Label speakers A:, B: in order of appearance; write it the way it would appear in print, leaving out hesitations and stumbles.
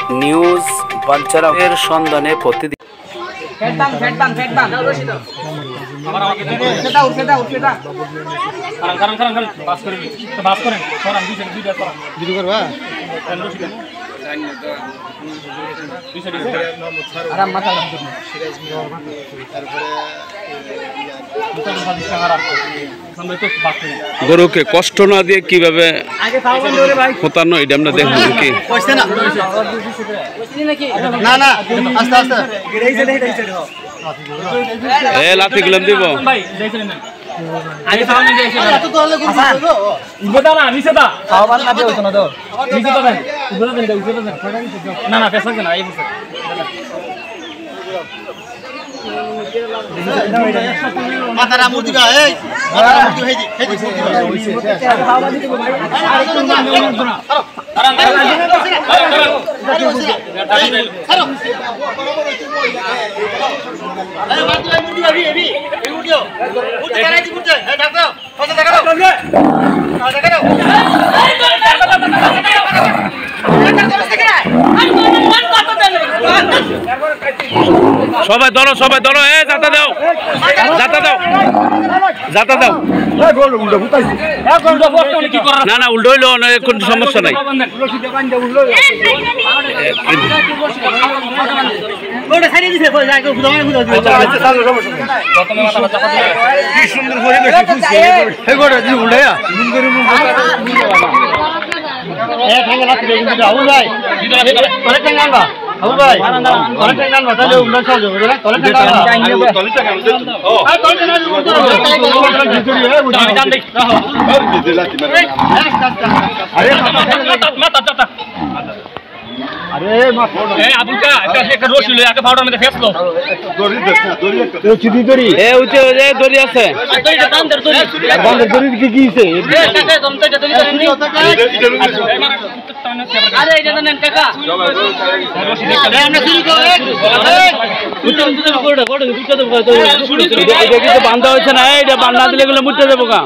A: news বাঞ্চারামের সন্ধানে প্রতিদিন গরুকে কষ্ট না দিয়ে কিভাবে হতানো এটা আমরা দেখবো কি লাথি গুলাম দিব সবাই ধরো যাতা দাও না না উল্টো হইলো কোন সমস্যা নাই বান্ধা হয়েছে না এটা বান্ধা দিলে গুলো মুটে দেবো গা